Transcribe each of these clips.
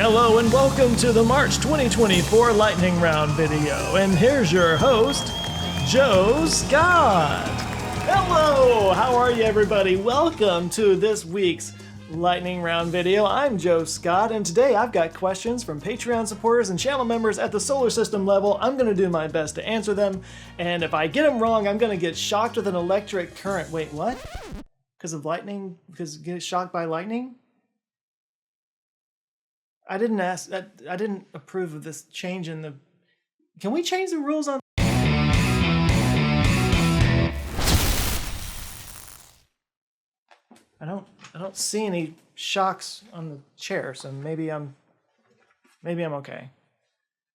Hello and welcome to the March 2024 Lightning Round video. And here's your host, Joe Scott. Hello, how are you everybody? Welcome to this week's Lightning Round video. I'm Joe Scott, and today I've got questions from Patreon supporters and channel members at the solar system level. I'm going to do my best to answer them, and if I get them wrong, I'm going to get shocked with an electric current. Wait, what? Because of lightning? Because get shocked by lightning? I didn't approve of this change in the... Can we change the rules on... I don't see any shocks on the chair, so maybe I'm okay.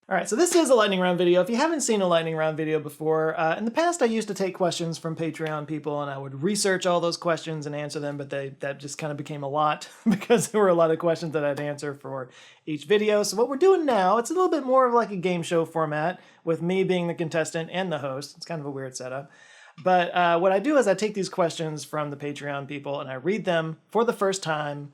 All right, so this is a lightning round video. If you haven't seen a lightning round video before, in the past I used to take questions from Patreon people and I would research all those questions and answer them, but that just kind of became a lot because there were a lot of questions that I'd answer for each video. So what we're doing now, it's a little bit more of like a game show format with me being the contestant and the host. It's kind of a weird setup. But what I do is I take these questions from the Patreon people and I read them for the first time,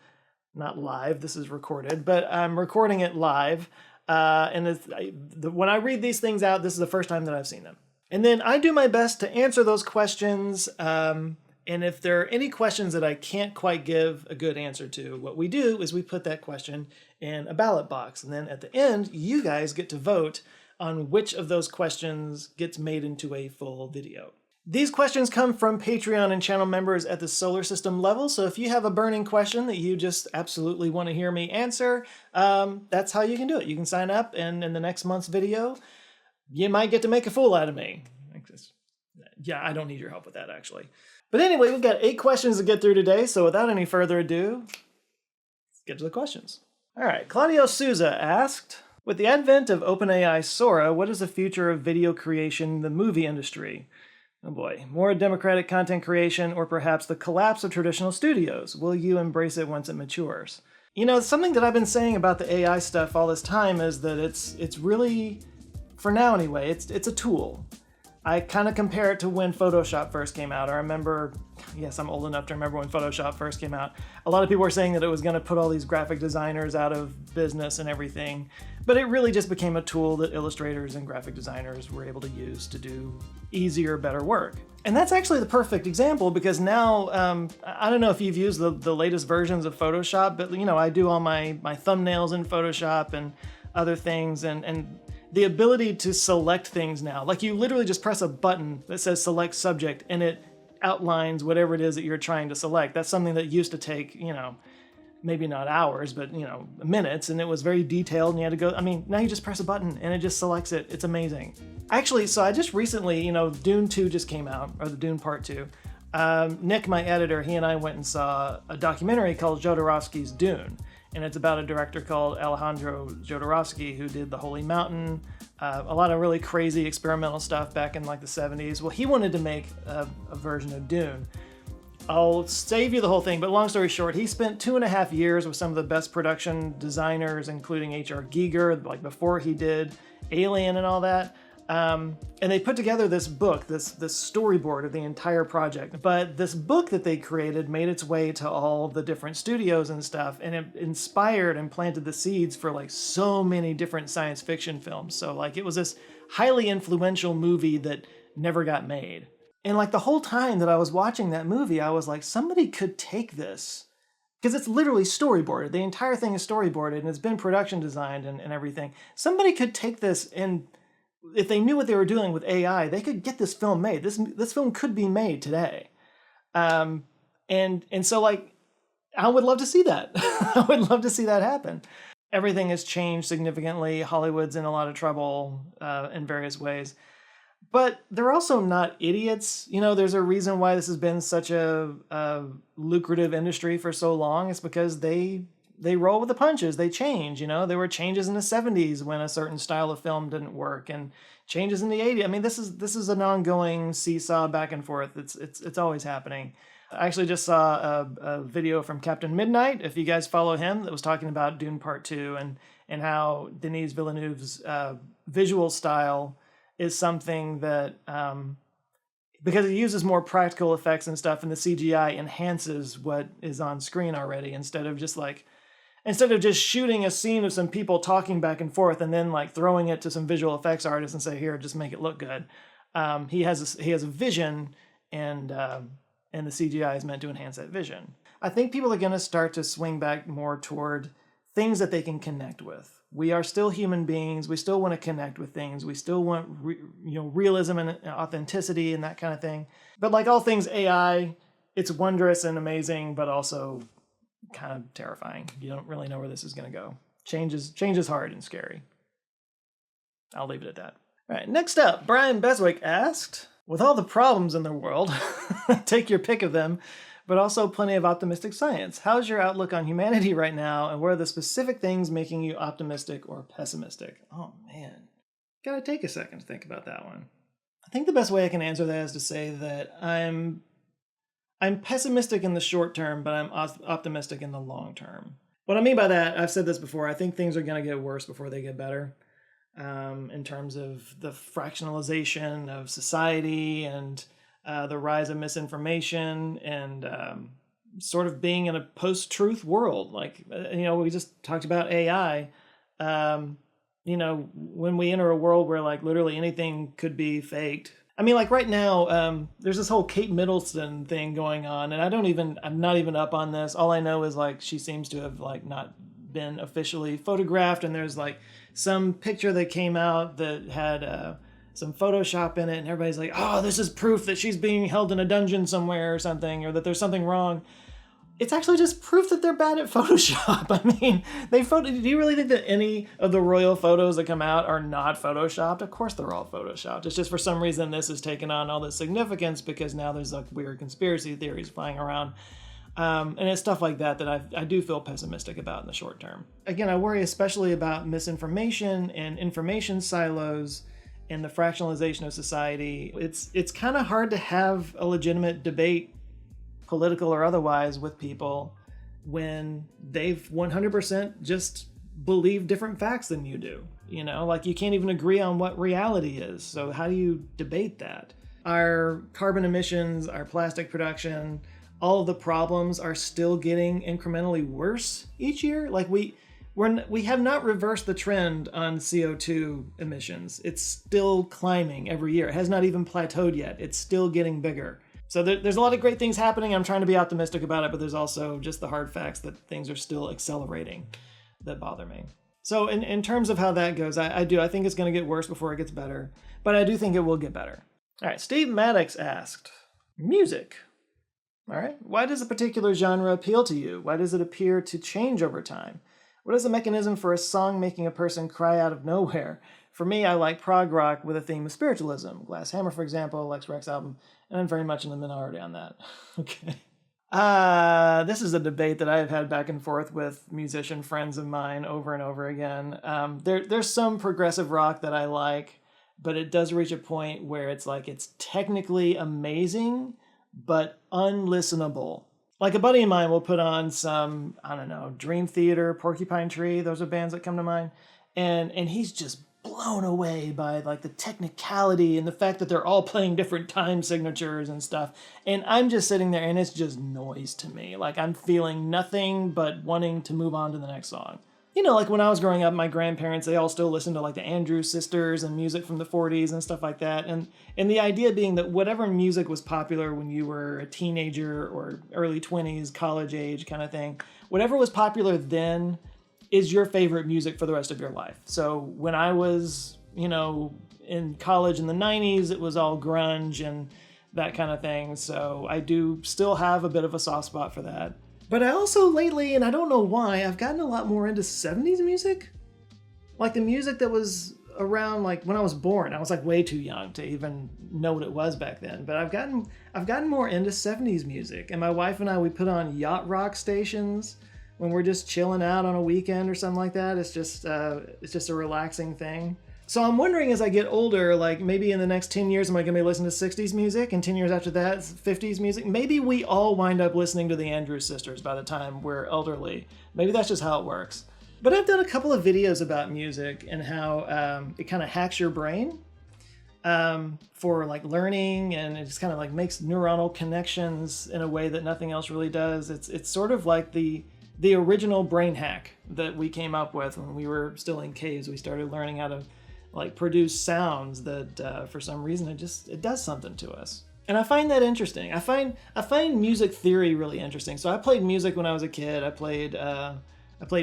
not live, this is recorded, but I'm recording it live. When I read these things out, this is the first time that I've seen them. And then I do my best to answer those questions. And if there are any questions that I can't quite give a good answer to, what we do is we put that question in a ballot box. And then at the end, you guys get to vote on which of those questions gets made into a full video. These questions come from Patreon and channel members at the solar system level, so if you have a burning question that you just absolutely want to hear me answer, that's how you can do it. You can sign up, and in the next month's video, you might get to make a fool out of me. Yeah, I don't need your help with that, actually. But anyway, we've got 8 questions to get through today, so without any further ado, let's get to the questions. All right, Claudio Souza asked, with the advent of OpenAI Sora, what is the future of video creation in the movie industry? Oh boy, more democratic content creation or perhaps the collapse of traditional studios. Will you embrace it once it matures? You know, something that I've been saying about the AI stuff all this time is that it's really, for now anyway, it's a tool. I kind of compare it to when Photoshop first came out. I remember, yes, I'm old enough to remember when Photoshop first came out. A lot of people were saying that it was going to put all these graphic designers out of business and everything, but it really just became a tool that illustrators and graphic designers were able to use to do easier, better work. And that's actually the perfect example because now, I don't know if you've used the latest versions of Photoshop, but you know, I do all my thumbnails in Photoshop and other things, and the ability to select things now, like you literally just press a button that says select subject and it outlines whatever it is that you're trying to select. That's something that used to take, you know, maybe not hours, but you know, minutes, and it was very detailed and you had to go, I mean, now you just press a button and it just selects it. It's amazing. Actually, so I just recently, you know, Dune 2 just came out, or the Dune Part 2. Nick, my editor, he and I went and saw a documentary called Jodorowsky's Dune. And it's about a director called Alejandro Jodorowsky who did The Holy Mountain, a lot of really crazy experimental stuff back in like the 70s. Well, he wanted to make a version of Dune. I'll save you the whole thing, but long story short, he spent 2.5 years with some of the best production designers, including H.R. Giger, like before he did Alien and all that. And they put together this book, this storyboard of the entire project. But this book that they created made its way to all the different studios and stuff, and it inspired and planted the seeds for like so many different science fiction films. So like it was this highly influential movie that never got made. And like the whole time that I was watching that movie, I was like, somebody could take this, because it's literally storyboarded. The entire thing is storyboarded and it's been production designed and everything. Somebody could take this and if they knew what they were doing with AI, they could get this film made. This film could be made today. And so like, I would love to see that. I would love to see that happen. Everything has changed significantly. Hollywood's in a lot of trouble in various ways. But they're also not idiots. You know, there's a reason why this has been such a lucrative industry for so long. It's because they roll with the punches. They change, you know. There were changes in the 70s when a certain style of film didn't work, and changes in the 80s. I mean, this is an ongoing seesaw back and forth. It's always happening. I actually just saw a video from Captain Midnight, if you guys follow him, that was talking about Dune Part 2 and how Denis Villeneuve's visual style is something that, because it uses more practical effects and stuff, and the CGI enhances what is on screen already instead of just like, Instead of just shooting a scene of some people talking back and forth and then like throwing it to some visual effects artist and say, here, just make it look good. He has a vision, and the CGI is meant to enhance that vision. I think people are going to start to swing back more toward things that they can connect with. We are still human beings. We still want to connect with things. We still want realism and authenticity and that kind of thing. But like all things AI, it's wondrous and amazing, but also kind of terrifying. You don't really know where this is going to go. Change is hard and scary. I'll leave it at that. All right, next up, Brian Beswick asked, with all the problems in the world, take your pick of them, but also plenty of optimistic science, how's your outlook on humanity right now, and what are the specific things making you optimistic or pessimistic? Oh man, gotta take a second to think about that one. I think the best way I can answer that is to say that I'm pessimistic in the short term, but I'm optimistic in the long term. What I mean by that, I've said this before, I think things are going to get worse before they get better, in terms of the fractionalization of society and the rise of misinformation and sort of being in a post-truth world. Like, we just talked about AI. When we enter a world where like literally anything could be faked. I mean, like right now, there's this whole Kate Middleton thing going on, and I'm not even up on this. All I know is like she seems to have like not been officially photographed, and there's like some picture that came out that had some Photoshop in it, and everybody's like, oh, this is proof that she's being held in a dungeon somewhere or something, or that there's something wrong. It's actually just proof that they're bad at Photoshop. I mean, do you really think that any of the royal photos that come out are not Photoshopped? Of course they're all Photoshopped. It's just for some reason this has taken on all this significance because now there's like weird conspiracy theories flying around. And it's stuff like that I do feel pessimistic about in the short term. Again, I worry especially about misinformation and information silos and the fractionalization of society. It's kind of hard to have a legitimate debate, political or otherwise, with people when they've 100% just believe different facts than you do. Like you can't even agree on what reality is. So how do you debate that? Our carbon emissions, our plastic production, all of the problems are still getting incrementally worse each year. Like we have not reversed the trend on CO2 emissions. It's still climbing every year. It has not even plateaued yet. It's still getting bigger. So there's a lot of great things happening. I'm trying to be optimistic about it, but there's also just the hard facts that things are still accelerating that bother me. So in terms of how that goes, I think it's going to get worse before it gets better, but I do think it will get better. All right, Steve Maddox asked, music. All right, why does a particular genre appeal to you? Why does it appear to change over time? What is the mechanism for a song making a person cry out of nowhere? For me, I like prog rock with a theme of spiritualism. Glass Hammer, for example, Lex Rex album, and I'm very much in the minority on that. Okay. This is a debate that I have had back and forth with musician friends of mine over and over again. There's some progressive rock that I like, but it does reach a point where it's like it's technically amazing, but unlistenable. Like a buddy of mine will put on some, I don't know, Dream Theater, Porcupine Tree. Those are bands that come to mind. And he's just blown away by like the technicality and the fact that they're all playing different time signatures and stuff. And I'm just sitting there and it's just noise to me. Like I'm feeling nothing but wanting to move on to the next song. Like when I was growing up, my grandparents, they all still listened to like the Andrews Sisters and music from the 40s and stuff like that. And the idea being that whatever music was popular when you were a teenager or early 20s, college age kind of thing, whatever was popular then is your favorite music for the rest of your life. So when I was, in college in the 90s, it was all grunge and that kind of thing. So I do still have a bit of a soft spot for that. But I also lately, and I don't know why, I've gotten a lot more into 70s music. Like the music that was around like when I was born. I was like way too young to even know what it was back then. But I've gotten more into 70s music. And my wife and I, we put on yacht rock stations when we're just chilling out on a weekend or something like that. It's just a relaxing thing. So I'm wondering as I get older, like maybe in the next 10 years, am I going to be listening to 60s music? And 10 years after that, 50s music? Maybe we all wind up listening to the Andrews Sisters by the time we're elderly. Maybe that's just how it works. But I've done a couple of videos about music and how it kind of hacks your brain for like learning, and it just kind of like makes neuronal connections in a way that nothing else really does. It's sort of like the the original brain hack that we came up with when we were still in caves. We started learning how to like produce sounds that for some reason it does something to us. And I find that interesting. I find music theory really interesting. So I played music when I was a kid. I played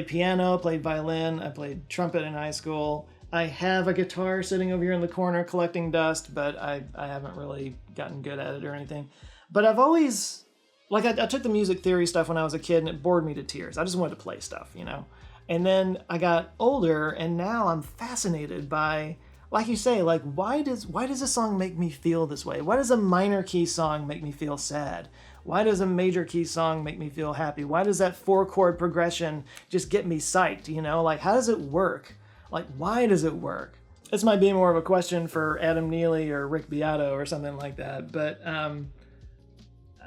piano, played violin, I played trumpet in high school. I have a guitar sitting over here in the corner collecting dust, but I haven't really gotten good at it or anything. But I've always, like I took the music theory stuff when I was a kid and it bored me to tears. I just wanted to play stuff, you know? And then I got older and now I'm fascinated by, like you say, like why does a song make me feel this way? Why does a minor key song make me feel sad? Why does a major key song make me feel happy? Why does that 4-chord progression just get me psyched, you know? Like how does it work? Like, why does it work? This might be more of a question for Adam Neely or Rick Beato or something like that, but I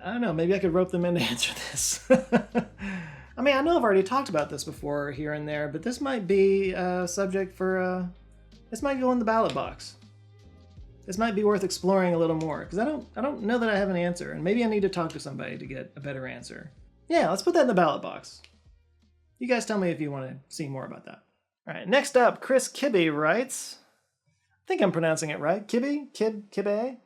don't know, maybe I could rope them in to answer this. I mean, I know I've already talked about this before here and there, but this might be a subject for, this might go in the ballot box. This might be worth exploring a little more, because I don't know that I have an answer, and maybe I need to talk to somebody to get a better answer. Yeah, let's put that in the ballot box. You guys tell me if you want to see more about that. All right, next up, Chris Kibbe writes, I think I'm pronouncing it right, Kibbe?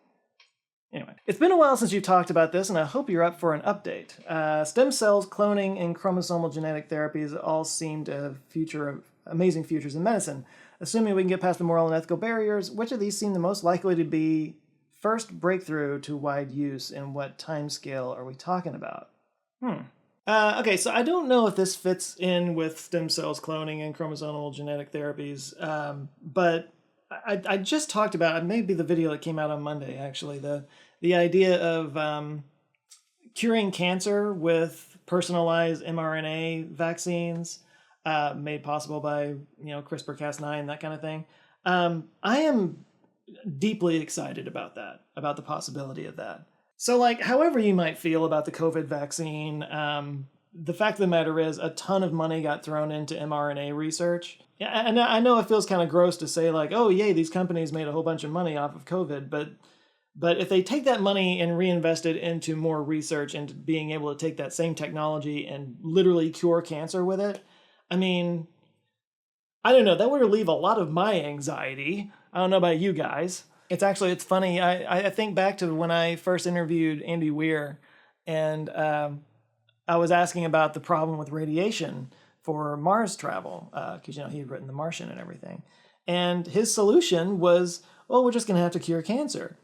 Anyway, it's been a while since you talked about this, and I hope you're up for an update. Stem cells, cloning, and chromosomal genetic therapies all seem to have amazing futures in medicine. Assuming we can get past the moral and ethical barriers, which of these seem the most likely to be first breakthrough to wide use, and what timescale are we talking about? Okay, so I don't know if this fits in with stem cells, cloning, and chromosomal genetic therapies, but I just talked about, maybe the video that came out on Monday, actually, the idea of curing cancer with personalized mRNA vaccines made possible by, CRISPR-Cas9, that kind of thing. I am deeply excited about that, about the possibility of that. So, like, however you might feel about the COVID vaccine, the fact of the matter is a ton of money got thrown into mRNA research. Yeah, and I know it feels kind of gross to say, like, oh, yay, these companies made a whole bunch of money off of COVID, but if they take that money and reinvest it into more research and being able to take that same technology and literally cure cancer with it, I mean, I don't know, that would relieve a lot of my anxiety. I don't know about you guys. It's funny. I think back to when I first interviewed Andy Weir, and I was asking about the problem with radiation for Mars travel, because he had written The Martian and everything, and his solution was, well, we're just going to have to cure cancer,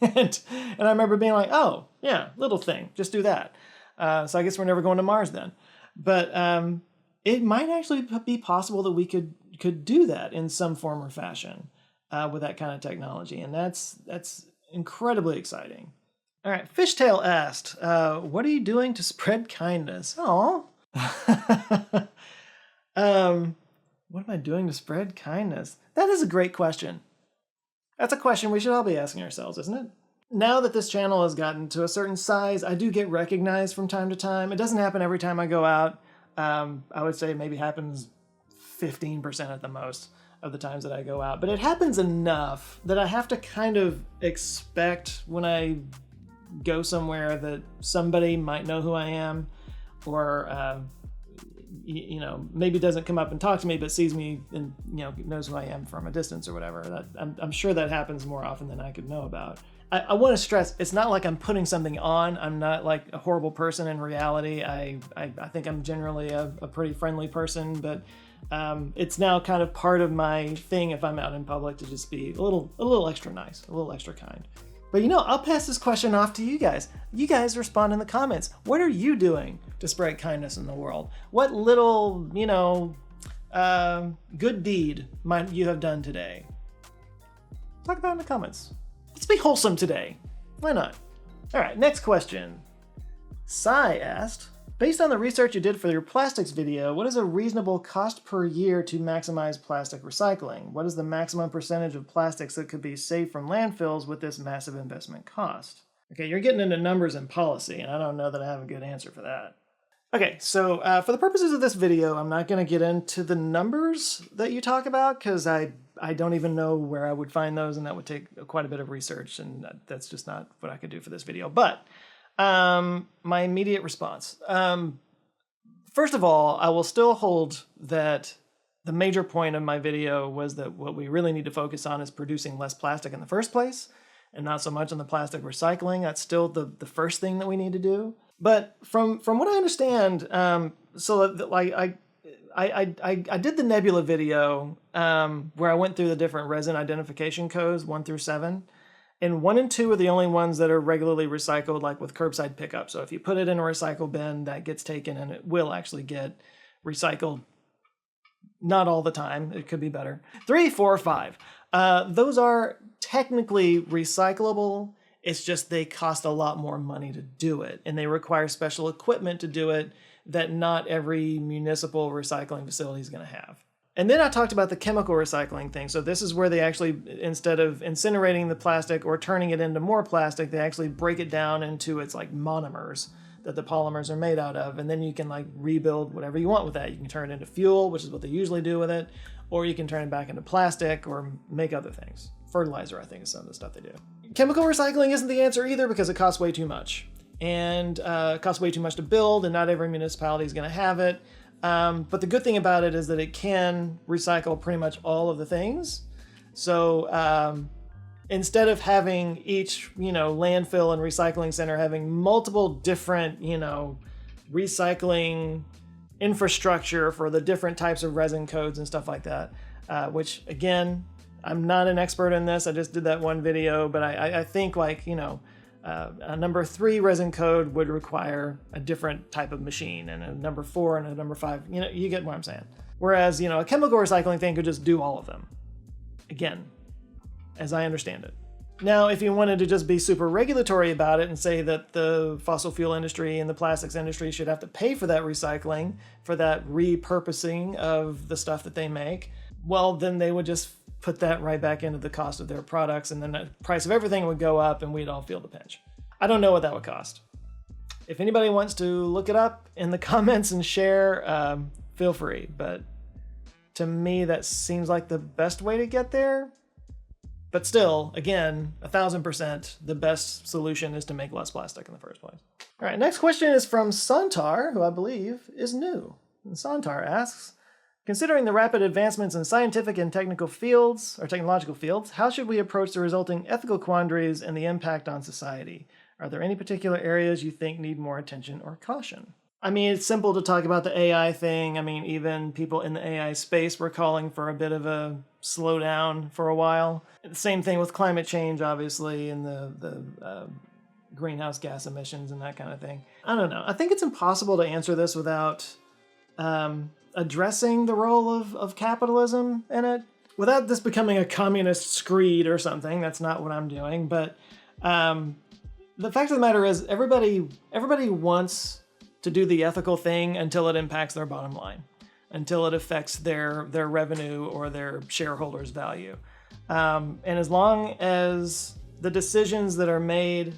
and I remember being like, oh yeah, little thing, just do that. So I guess we're never going to Mars then, but it might actually be possible that we could do that in some form or fashion. With that kind of technology, and that's incredibly exciting. All right, Fishtail asked, what are you doing to spread kindness? Aw. What am I doing to spread kindness? That is a great question. That's a question we should all be asking ourselves, isn't it? Now that this channel has gotten to a certain size, I do get recognized from time to time. It doesn't happen every time I go out. I would say maybe happens 15% at the most of the times that I go out, but it happens enough that I have to kind of expect when I go somewhere that somebody might know who I am, or maybe doesn't come up and talk to me but sees me and knows who I am from a distance or whatever. I'm sure that happens more often than I could know about. I want to stress, it's not like I'm putting something on. I'm not like a horrible person in reality. I think I'm generally a pretty friendly person, but it's now kind of part of my thing if I'm out in public to just be a little extra nice, a little extra kind. But I'll pass this question off to you guys. You guys respond in the comments. What are you doing to spread kindness in the world? What little, good deed might you have done today? Talk about it in the comments. Let's be wholesome today. Why not? All right, next question. Sai asked, based on the research you did for your plastics video, what is a reasonable cost per year to maximize plastic recycling? What is the maximum percentage of plastics that could be saved from landfills with this massive investment cost? Okay, you're getting into numbers and policy, and I don't know that I have a good answer for that. Okay, so for the purposes of this video, I'm not going to get into the numbers that you talk about, because I don't even know where I would find those, and that would take quite a bit of research, and that's just not what I could do for this video. But my immediate response. First of all, I will still hold that the major point of my video was that what we really need to focus on is producing less plastic in the first place, and not so much on the plastic recycling. That's still the first thing that we need to do. But from what I understand, I did the Nebula video where I went through the different resin identification codes 1 through 7. And 1 and 2 are the only ones that are regularly recycled, like with curbside pickup. So if you put it in a recycle bin, that gets taken and it will actually get recycled. Not all the time. It could be better. 3, 4, 5. Those are technically recyclable. It's just they cost a lot more money to do it. And they require special equipment to do it that not every municipal recycling facility is going to have. And then I talked about the chemical recycling thing. So this is where they actually, instead of incinerating the plastic or turning it into more plastic, they actually break it down into its like monomers that the polymers are made out of. And then you can like rebuild whatever you want with that. You can turn it into fuel, which is what they usually do with it, or you can turn it back into plastic or make other things. Fertilizer, I think, is some of the stuff they do. Chemical recycling isn't the answer either because it costs way too much. And it costs way too much to build, and not every municipality is going to have it. But the good thing about it is that it can recycle pretty much all of the things. So instead of having each, landfill and recycling center having multiple different, recycling infrastructure for the different types of resin codes and stuff like that, which again, I'm not an expert in this. I just did that one video, but I think a number 3 resin code would require a different type of machine, and a number 4 and a number 5, you get what I'm saying. Whereas, a chemical recycling thing could just do all of them. Again, as I understand it. Now, if you wanted to just be super regulatory about it and say that the fossil fuel industry and the plastics industry should have to pay for that recycling, for that repurposing of the stuff that they make, well, then they would just put that right back into the cost of their products, and then the price of everything would go up and we'd all feel the pinch. I don't know what that would cost. If anybody wants to look it up in the comments and share, feel free. But to me, that seems like the best way to get there. But still, again, 1000%, the best solution is to make less plastic in the first place. All right, next question is from Santar, who I believe is new. And Santar asks, considering the rapid advancements in scientific and technical fields, or technological fields, how should we approach the resulting ethical quandaries and the impact on society? Are there any particular areas you think need more attention or caution? I mean, it's simple to talk about the AI thing. I mean, even people in the AI space were calling for a bit of a slowdown for a while. The same thing with climate change, obviously, and the greenhouse gas emissions and that kind of thing. I don't know. I think it's impossible to answer this without addressing the role of capitalism in it. Without this becoming a communist screed or something. That's not what I'm doing. But the fact of the matter is everybody wants to do the ethical thing until it impacts their bottom line, until it affects their revenue or their shareholders' value. And as long as the decisions that are made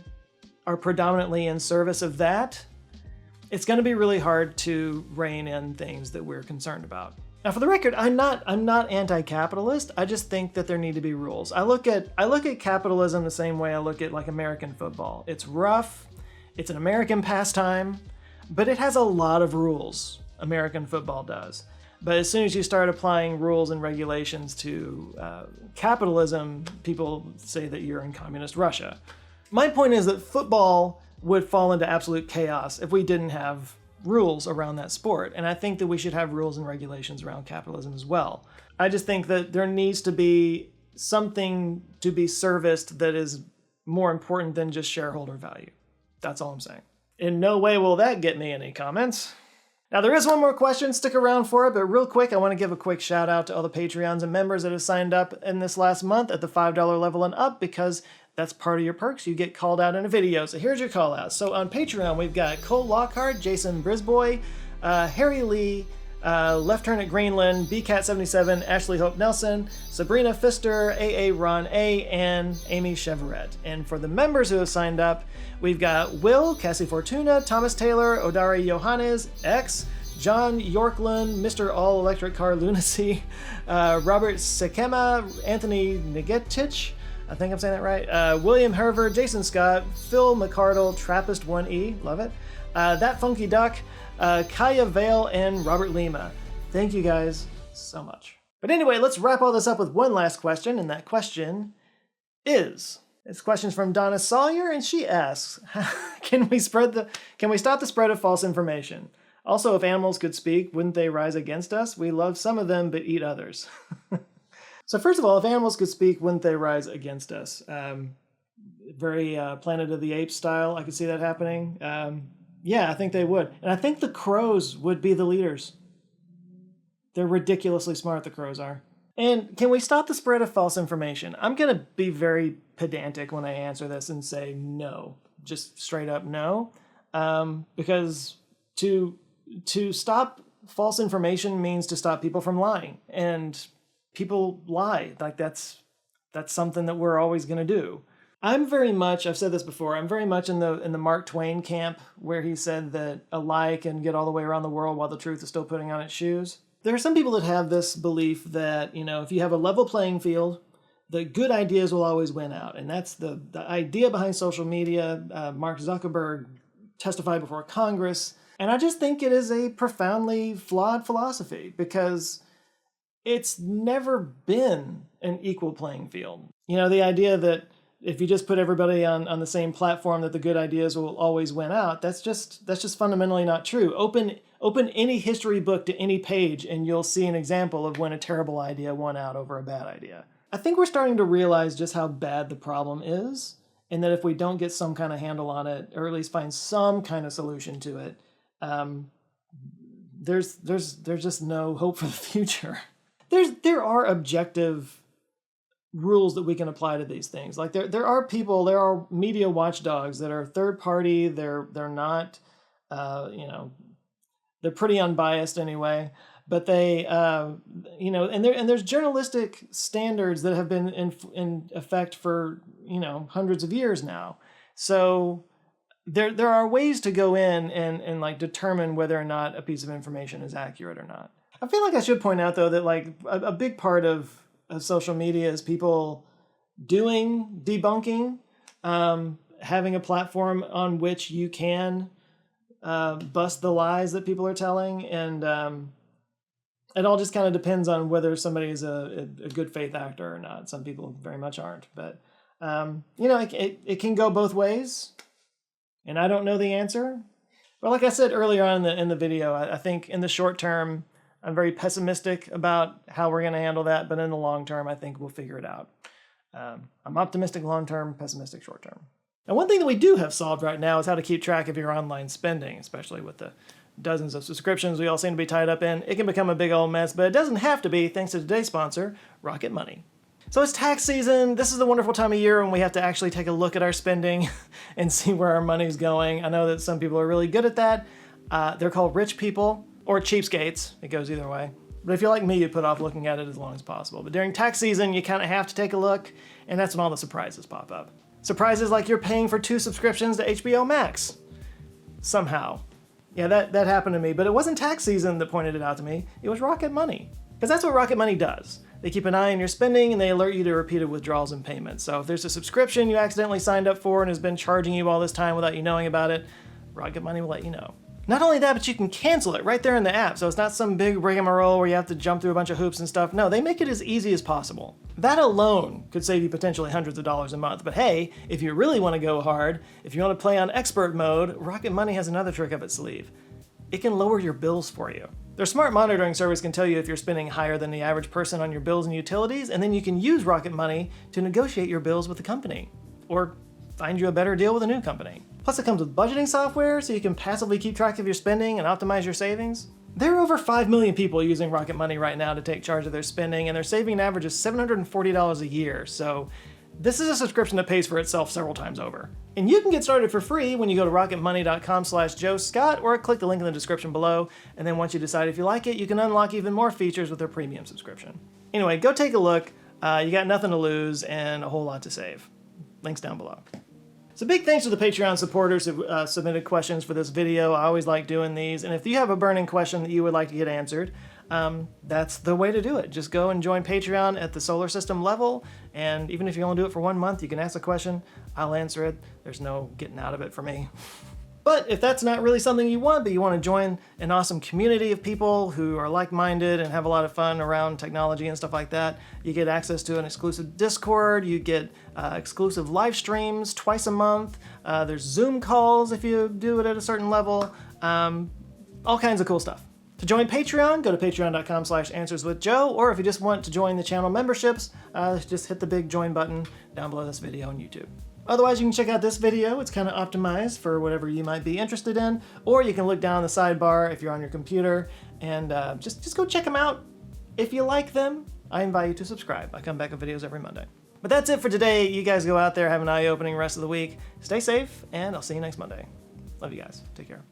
are predominantly in service of that, it's going to be really hard to rein in things that we're concerned about. Now, for the record, I'm not anti-capitalist. I just think that there need to be rules. I look at capitalism the same way I look at like American football. It's rough. It's an American pastime. But it has a lot of rules, American football does. But as soon as you start applying rules and regulations to capitalism, people say that you're in communist Russia. My point is that football would fall into absolute chaos if we didn't have rules around that sport. And I think that we should have rules and regulations around capitalism as well. I just think that there needs to be something to be serviced that is more important than just shareholder value. That's all I'm saying. In no way will that get me any comments. Now, there is one more question. Stick around for it, but real quick, I want to give a quick shout out to all the Patreons and members that have signed up in this last month at the $5 level and up, because that's part of your perks. You get called out in a video. So here's your call out. So on Patreon, we've got Cole Lockhart, Jason Brisboy, Harry Lee, Left Turn at Greenland, BCat77, Ashley Hope Nelson, Sabrina Pfister, AA Ron A, and Amy Chevrolet. And for the members who have signed up, we've got Will, Cassie Fortuna, Thomas Taylor, Odari Johannes, X, John Yorkland, Mr. All Electric Car Lunacy, Robert Sekema, Anthony Nigetich, I think I'm saying that right, William Herver, Jason Scott, Phil McCardle, Trappist1E, love it, That Funky Duck, Kaya Vale, and Robert Lima. Thank you guys so much. But anyway, let's wrap all this up with one last question, and that question is... This question's from Donna Sawyer, and she asks, can we stop the spread of false information? Also, if animals could speak, wouldn't they rise against us? We love some of them, but eat others. So first of all, if animals could speak, wouldn't they rise against us? Very Planet of the Apes style, I could see that happening. Yeah, I think they would. And I think the crows would be the leaders. They're ridiculously smart, the crows are. And can we stop the spread of false information? I'm going to be very pedantic when I answer this and say no. Just straight up no. Because to stop false information means to stop people from lying. And people lie. Like that's something that we're always going to do. I'm very much, I've said this before, I'm very much in the Mark Twain camp where he said that a lie can get all the way around the world while the truth is still putting on its shoes. There are some people that have this belief that, if you have a level playing field, the good ideas will always win out. And that's the idea behind social media. Mark Zuckerberg testified before Congress. And I just think it is a profoundly flawed philosophy because it's never been an equal playing field. The idea that if you just put everybody on the same platform that the good ideas will always win out, that's just fundamentally not true. Open any history book to any page and you'll see an example of when a terrible idea won out over a bad idea. I think we're starting to realize just how bad the problem is, and that if we don't get some kind of handle on it, or at least find some kind of solution to it, there's just no hope for the future. There are objective rules that we can apply to these things. Like there are media watchdogs that are third party. They're not, they're pretty unbiased anyway, but they, and there's journalistic standards that have been in effect for, hundreds of years now. So there are ways to go in and like determine whether or not a piece of information is accurate or not. I feel like I should point out though that like a big part of social media is people doing debunking, having a platform on which you can bust the lies that people are telling, and it all just kind of depends on whether somebody is a good faith actor or not. Some people very much aren't, but it can go both ways, and I don't know the answer. But like I said earlier on in the video, I think in the short term, I'm very pessimistic about how we're going to handle that, but in the long term, I think we'll figure it out. I'm optimistic long term, pessimistic short term. Now, one thing that we do have solved right now is how to keep track of your online spending, especially with the dozens of subscriptions we all seem to be tied up in. It can become a big old mess, but it doesn't have to be, thanks to today's sponsor, Rocket Money. So it's tax season. This is the wonderful time of year when we have to actually take a look at our spending and see where our money's going. I know that some people are really good at that. They're called rich people or cheapskates. It goes either way. But if you're like me, you put off looking at it as long as possible. But during tax season, you kind of have to take a look, and that's when all the surprises pop up. Surprises like you're paying for 2 subscriptions to HBO Max. Somehow. Yeah, that happened to me, but it wasn't tax season that pointed it out to me. It was Rocket Money. Because that's what Rocket Money does. They keep an eye on your spending, and they alert you to repeated withdrawals and payments. So if there's a subscription you accidentally signed up for and has been charging you all this time without you knowing about it, Rocket Money will let you know. Not only that, but you can cancel it right there in the app, so it's not some big rigmarole where you have to jump through a bunch of hoops and stuff. No, they make it as easy as possible. That alone could save you potentially hundreds of dollars a month. But hey, if you really want to go hard, if you want to play on expert mode, Rocket Money has another trick up its sleeve. It can lower your bills for you. Their smart monitoring service can tell you if you're spending higher than the average person on your bills and utilities, and then you can use Rocket Money to negotiate your bills with the company, or find you a better deal with a new company. Plus it comes with budgeting software, so you can passively keep track of your spending and optimize your savings. There are over 5 million people using Rocket Money right now to take charge of their spending, and they're saving an average of $740 a year, so this is a subscription that pays for itself several times over. And you can get started for free when you go to rocketmoney.com/joescott or click the link in the description below, and then once you decide if you like it, you can unlock even more features with their premium subscription. Anyway, go take a look. You got nothing to lose and a whole lot to save. Links down below. So big thanks to the Patreon supporters who submitted questions for this video. I always like doing these, and if you have a burning question that you would like to get answered, that's the way to do it. Just go and join Patreon at the solar system level, and even if you only do it for 1 month, you can ask a question. I'll answer it. There's no getting out of it for me. But if that's not really something you want, but you want to join an awesome community of people who are like-minded and have a lot of fun around technology and stuff like that, you get access to an exclusive Discord, you get exclusive live streams twice a month, there's Zoom calls if you do it at a certain level, all kinds of cool stuff. To join Patreon, go to patreon.com/answerswithjoe, or if you just want to join the channel memberships, just hit the big join button down below this video on YouTube. Otherwise, you can check out this video. It's kind of optimized for whatever you might be interested in, or you can look down the sidebar if you're on your computer and just go check them out. If you like them, I invite you to subscribe. I come back with videos every Monday. But that's it for today. You guys go out there, have an eye-opening rest of the week. Stay safe, and I'll see you next Monday. Love you guys. Take care.